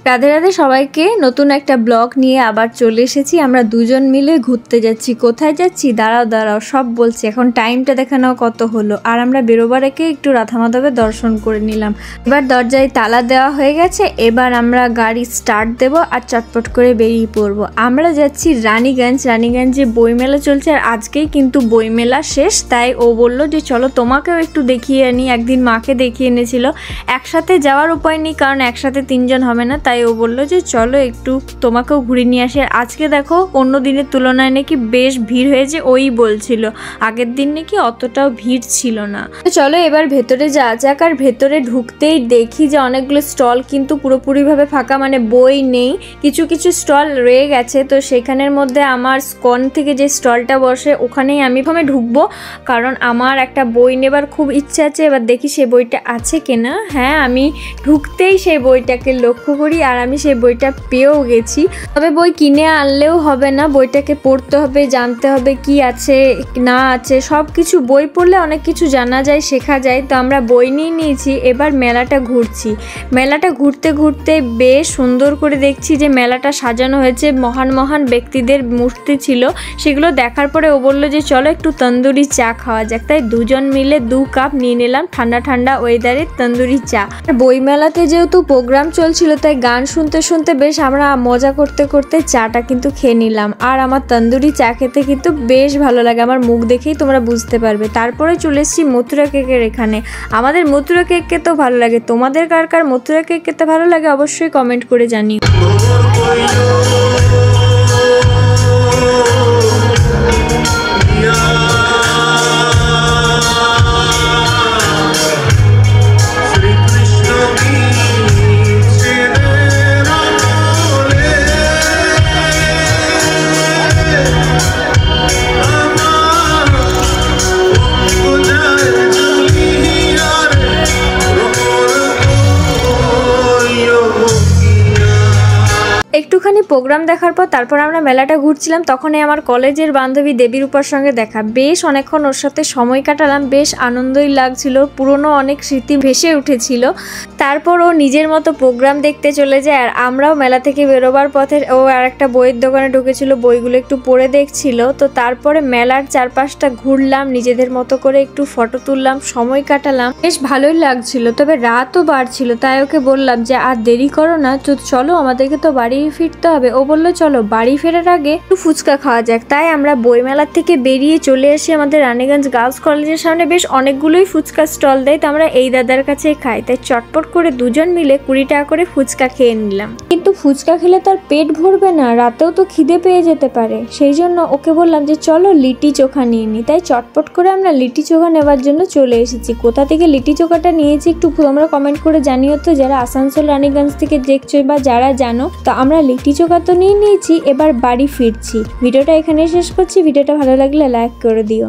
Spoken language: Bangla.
রাধে রাধে সবাইকে, নতুন একটা ব্লগ নিয়ে আবার চলে এসেছি। আমরা দুজন মিলে ঘুরতে যাচ্ছি। কোথায় যাচ্ছি দাঁড়াও সব বলছি। এখন টাইমটা দেখে নাও কত হলো। আর আমরা বেরোবার আগে একটু রাধা মাধবের দর্শন করে নিলাম। এবার দরজায় তালা দেওয়া হয়ে গেছে। এবার আমরা গাড়ি স্টার্ট দেব আর চটপট করে বেরিয়ে পড়বো। আমরা যাচ্ছি রানীগঞ্জে বইমেলা চলছে আর আজকেই কিন্তু বইমেলা শেষ। তাই ও বলল যে চলো তোমাকেও একটু দেখিয়ে আনি। একদিন মাকে দেখিয়ে এনেছিল। একসাথে যাওয়ার উপায় নেই, কারণ একসাথে তিনজন হবে না। তাই ও বললো যে চলো একটু তোমাকেও ঘুরে নিয়ে আসে। আজকে দেখো অন্য দিনের তুলনায় নাকি বেশ ভিড় হয়েছে। ওই বলছিল আগের দিন নাকি অতটাও ভিড় ছিল না। তো চলো এবার ভেতরে যাওয়া যাক। আর ভেতরে ঢুকতেই দেখি যে অনেকগুলো স্টল কিন্তু পুরোপুরিভাবে ফাঁকা, মানে বই নেই, কিছু কিছু স্টল রয়ে গেছে। তো সেখানের মধ্যে আমার স্কন থেকে যে স্টলটা বসে ওখানেই আমি প্রথমে ঢুকবো, কারণ আমার একটা বই নেবার খুব ইচ্ছা আছে। এবার দেখি সে বইটা আছে কিনা। হ্যাঁ, আমি ঢুকতেই সেই বইটাকে লক্ষ্য করি আর আমি সেই বইটা পেয়েও গেছি। তবে বই কিনে আনলেও হবে না, বইটাকে পড়তে হবে, জানতে হবে কি আছে না আছে সব কিছু। বই পড়লে অনেক কিছু জানা যায়, শেখা যায়। তো আমরা বই নিয়ে নিয়েছি। এবার মেলাটা ঘুরছি। মেলাটা ঘুরতে ঘুরতে বেশ সুন্দর করে দেখছি যে মেলাটা সাজানো হয়েছে। মহান মহান ব্যক্তিদের মূর্তি ছিল। সেগুলো দেখার পরে ও বললো যে চলো একটু তন্দুরি চা খাওয়া যাক। তাই দুজন মিলে 2 কাপ নিয়ে নিলাম ঠান্ডা ঠান্ডা ওয়েদারে তন্দুরি চা। বই মেলাতে যেহেতু প্রোগ্রাম চলছিল তাই গান শুনতে শুনতে বেশ আমরা মজা করতে করতে চাটা কিন্তু খেয়ে নিলাম। আর আমার তন্দুরি চা খেতে কিন্তু বেশ ভালো লাগে, আমার মুখ দেখেই তোমরা বুঝতে পারবে। তারপরে চলে এসেছি মথুরা কেকের এখানে। আমাদের মথুরা কেক খেতে ভালো লাগে। তোমাদের কার কার মথুরা কেক খেতে ভালো লাগে অবশ্যই কমেন্ট করে জানিও। একটুখানি প্রোগ্রাম দেখার পর তারপর আমরা মেলাটা ঘুরছিলাম। তখনই আমার কলেজের বান্ধবী দেবীরূপার সঙ্গে দেখা। বেশ অনেকক্ষণ ওর সাথে সময় কাটালাম, বেশ আনন্দই লাগছিল। পুরনো অনেক স্মৃতি ভেসে উঠেছিল। তারপর ও নিজের মতো প্রোগ্রাম দেখতে চলে যায় আর আমরাও মেলা থেকে বেরোবার পথে ও আর একটা বইয়ের দোকানে ঢুকেছিল, বইগুলো একটু পড়ে দেখছিল। তো তারপরে মেলার চারপাশটা ঘুরলাম, নিজেদের মতো করে একটু ফটো তুললাম, সময় কাটালাম, বেশ ভালোই লাগছিল। তবে রাতও বাড়ছিল, তাই ওকে বললাম যে আর দেরি করো না, তো চলো আমাদেরকে তো বাড়ি ফিরতে হবে। ও বললো চলো বাড়ি ফেরার আগে একটু ফুচকা খাওয়া যাক। তাই আমরা বইমেলার থেকে বেরিয়ে চলে এসে আমাদের রানীগঞ্জ গার্লস কলেজের সামনে বেশ অনেকগুলোই ফুচকা স্টল দেয়। তো আমরা এই দাদার কাছে খাই। তাই চটপট করে দুজন মিলে 20 টাকা করে ফুচকা খেয়ে নিলাম। কিন্তু ফুচকা খেলে তার পেট ভরবে না, রাতেও তো খিদে পেয়ে যেতে পারে। সেই জন্য ওকে বললাম যে চলো লিটি চোখা নিয়ে নিই। তাই চটপট করে আমরা লিটি চোখা নেবার জন্য চলে এসেছি। কোথা থেকে লিটি চোখাটা নিয়েছি একটু তোমরা কমেন্ট করে জানিও তো, যারা আসানসোল রানীগঞ্জ থেকে দেখছো বা যারা জানো। তো আমরা লিটি চোখা তো নিয়ে নিয়েছি, এবার বাড়ি ফিরছি। ভিডিওটা এখানে শেষ করছি। ভিডিওটা ভালো লাগলে লাইক করে দিও।